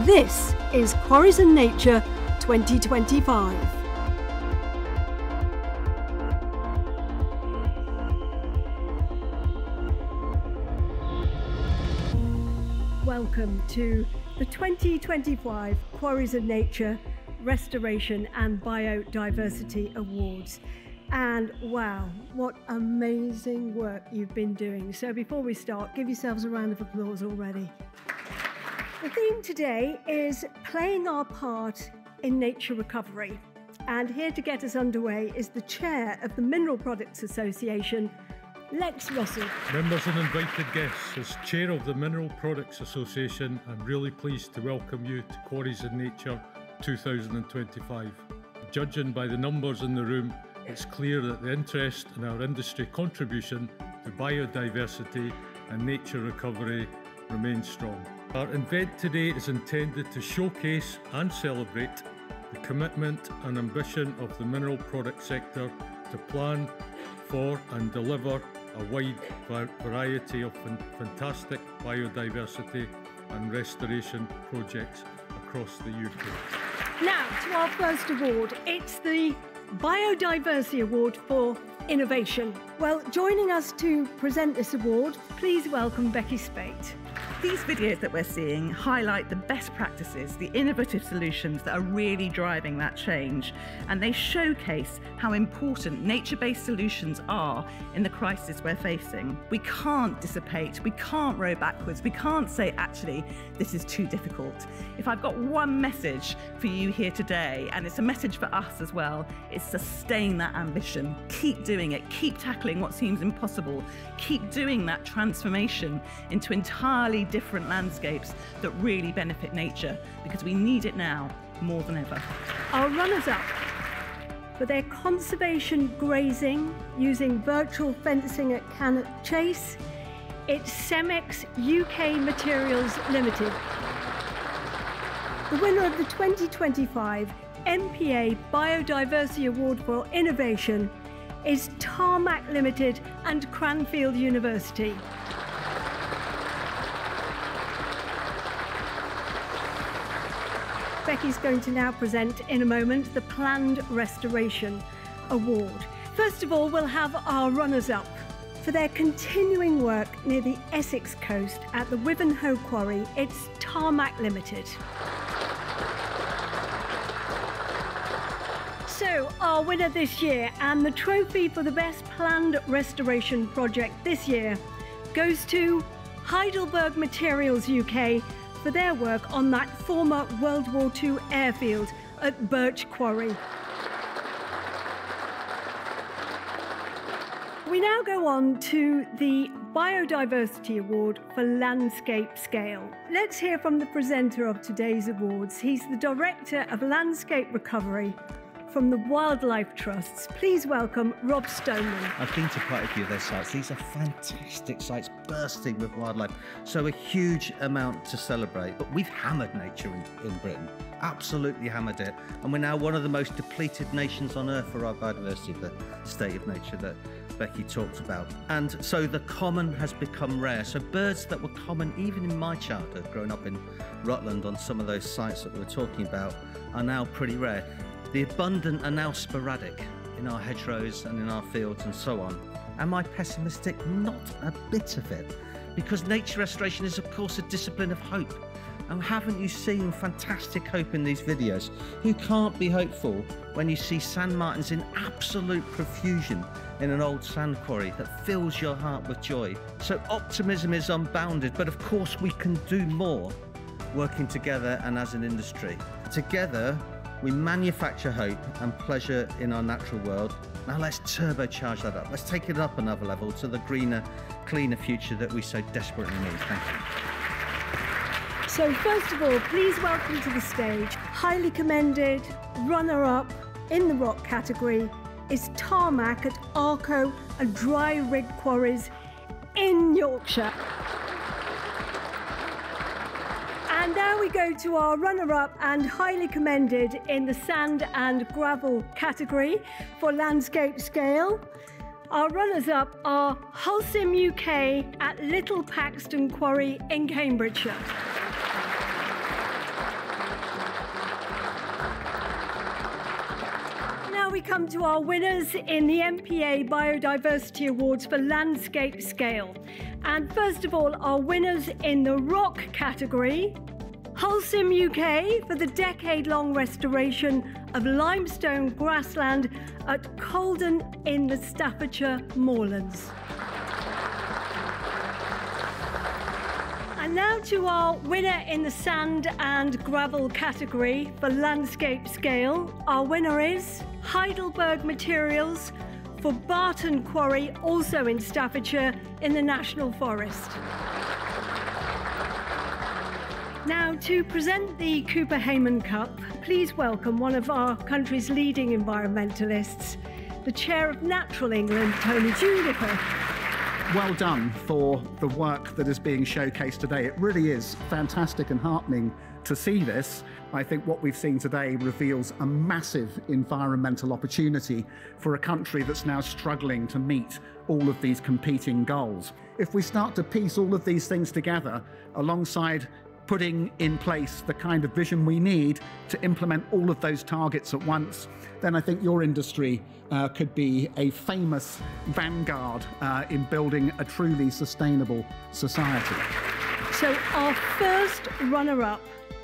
This is Quarries and Nature 2025. Welcome to the 2025 Quarries and Nature Restoration and Biodiversity Awards. And wow, what amazing work you've been doing. So before we start, give yourselves a round of applause already. The theme today is playing our part in nature recovery. And here to get us underway is the chair of the Mineral Products Association, Lex Russell. Members and invited guests, as chair of the Mineral Products Association, I'm really pleased to welcome you to Quarries and Nature 2025. Judging by the numbers in the room, it's clear that the interest in our industry contribution to biodiversity and nature recovery remains strong. Our event today is intended to showcase and celebrate the commitment and ambition of the mineral product sector to plan for and deliver a wide variety of fantastic biodiversity and restoration projects across the UK. Now to our first award. It's the Biodiversity Award for Innovation. Well, joining us to present this award, please welcome Becky Spate. These videos that we're seeing highlight the best practices, the innovative solutions that are really driving that change, and they showcase how important nature-based solutions are in the crisis we're facing. We can't dissipate, we can't row backwards, we can't say, actually, this is too difficult. If I've got one message for you here today, and it's a message for us as well, it's sustain that ambition. Keep doing it, keep tackling what seems impossible, keep doing that transformation into entirely different landscapes that really benefit nature, because we need it now more than ever. Our runners-up for their conservation grazing using virtual fencing at Cannock Chase, it's Cemex UK Materials Limited. The winner of the 2025 MPA Biodiversity Award for Innovation is Tarmac Limited and Cranfield University. Becky's going to now present in a moment the Planned Restoration Award. First of all, we'll have our runners-up for their continuing work near the Essex coast at the Wivenhoe Quarry. It's Tarmac Limited. So, our winner this year and the trophy for the best planned restoration project this year goes to Heidelberg Materials UK for their work on that former World War II airfield at Birch Quarry. We now go on to the Biodiversity Award for Landscape Scale. Let's hear from the presenter of today's awards. He's the Director of Landscape Recovery from the Wildlife Trusts. Please welcome Rob Stoneman. I've been to quite a few of their sites. These are fantastic sites, bursting with wildlife. So a huge amount to celebrate. But we've hammered nature in Britain, absolutely hammered it. And we're now one of the most depleted nations on earth for our biodiversity, the state of nature that Becky talked about. And so the common has become rare. So birds that were common even in my childhood, growing up in Rutland on some of those sites that we were talking about, are now pretty rare. The abundant are now sporadic in our hedgerows and in our fields and so on. Am I pessimistic? Not a bit of it. Because nature restoration is, of course, a discipline of hope. And haven't you seen fantastic hope in these videos? You can't be hopeful when you see sand martins in absolute profusion in an old sand quarry that fills your heart with joy. So optimism is unbounded, but of course we can do more working together and as an industry. Together, we manufacture hope and pleasure in our natural world. Now let's turbocharge that up. Let's take it up another level to the greener, cleaner future that we so desperately need. Thank you. So first of all, please welcome to the stage, highly commended, runner-up in the rock category is Tarmac at Arco and Dry Rig Quarries in Yorkshire. And now we go to our runner-up and highly commended in the sand and gravel category for landscape scale. Our runners-up are Holcim UK at Little Paxton Quarry in Cambridgeshire. we come to our winners in the MPA Biodiversity Awards for Landscape Scale. And first of all, our winners in the rock category: Holcim UK for the decade-long restoration of limestone grassland at Colden in the Staffordshire Moorlands. And now to our winner in the sand and gravel category for landscape scale. Our winner is Heidelberg Materials for Barton Quarry, also in Staffordshire, in the National Forest. Now, to present the Cooper Hayman Cup, please welcome one of our country's leading environmentalists, the Chair of Natural England, Tony Juniper. Well done for the work that is being showcased today. It really is fantastic and heartening to see this. I think what we've seen today reveals a massive environmental opportunity for a country that's now struggling to meet all of these competing goals. If we start to piece all of these things together alongside putting in place the kind of vision we need to implement all of those targets at once, then I think your industry could be a famous vanguard in building a truly sustainable society. So our first runner-up,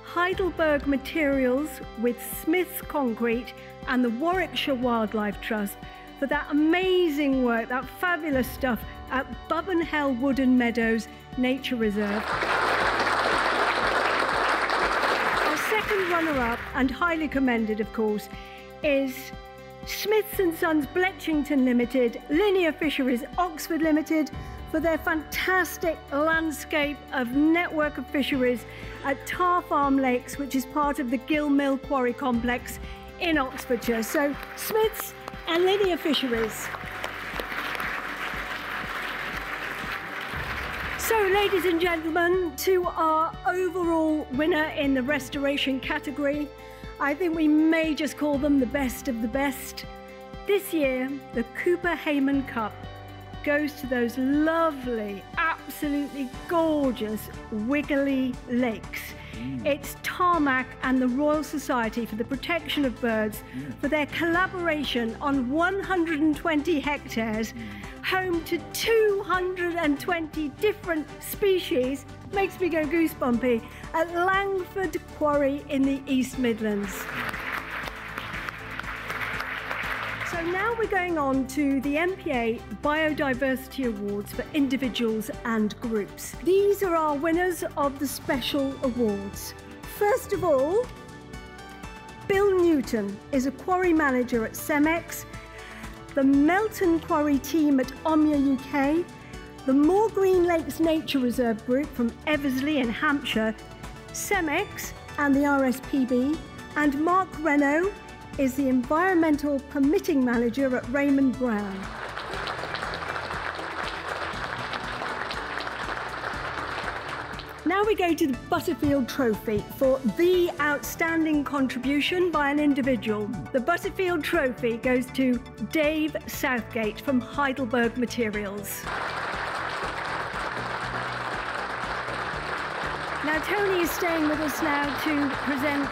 Heidelberg Materials with Smith's Concrete and the Warwickshire Wildlife Trust for that amazing work, that fabulous stuff at Bubbenhell Wood and Meadows Nature Reserve. Second runner-up, and highly commended of course, is Smiths & Sons Bletchington Limited, Linear Fisheries Oxford Limited for their fantastic landscape of network of fisheries at Tar Farm Lakes, which is part of the Gill Mill Quarry Complex in Oxfordshire. So Smiths and Linear Fisheries. So, ladies and gentlemen, to our overall winner in the restoration category, I think we may just call them the best of the best. This year, the Cooper Hayman Cup goes to those lovely, absolutely gorgeous, wiggly lakes. It's Tarmac and the Royal Society for the Protection of Birds for their collaboration on 120 hectares, home to 220 different species, makes me go goosebumpy, at Langford Quarry in the East Midlands. So now we're going on to the MPA Biodiversity Awards for individuals and groups. These are our winners of the special awards. First of all, Bill Newton is a quarry manager at Cemex, the Melton Quarry team at Omnia UK, the Moor Green Lakes Nature Reserve Group from Eversley in Hampshire, Cemex and the RSPB, and Mark Renault is the Environmental Permitting Manager at Raymond Brown. Now we go to the Butterfield Trophy for the outstanding contribution by an individual. The Butterfield Trophy goes to Dave Southgate from Heidelberg Materials. Now Tony is staying with us now to present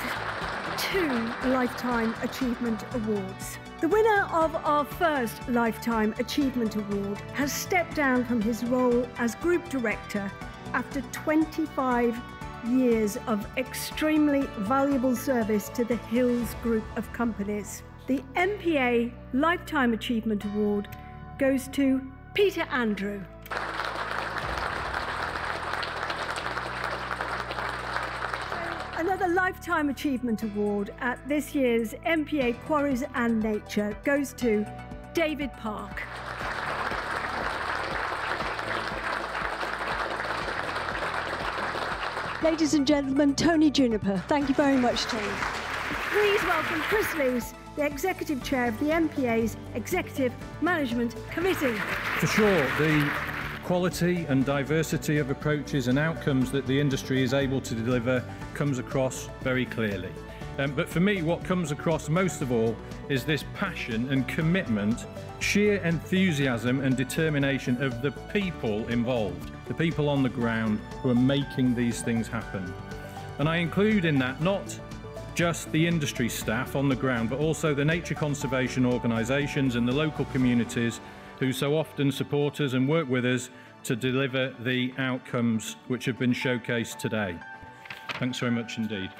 2 Lifetime Achievement Awards. The winner of our first Lifetime Achievement Award has stepped down from his role as Group Director after 25 years of extremely valuable service to the Hills Group of companies. The MPA Lifetime Achievement Award goes to Peter Andrew. Another Lifetime Achievement Award at this year's MPA Quarries and Nature goes to David Park. Ladies and gentlemen, Tony Juniper. Thank you very much, Tony. Please welcome Chris Lees, the Executive Chair of the MPA's Executive Management Committee. For sure, the quality and diversity of approaches and outcomes that the industry is able to deliver comes across very clearly. But for me, what comes across most of all is this passion and commitment, sheer enthusiasm and determination of the people involved, the people on the ground who are making these things happen. And I include in that not just the industry staff on the ground, but also the nature conservation organisations and the local communities who so often support us and work with us to deliver the outcomes which have been showcased today. Thanks very much indeed.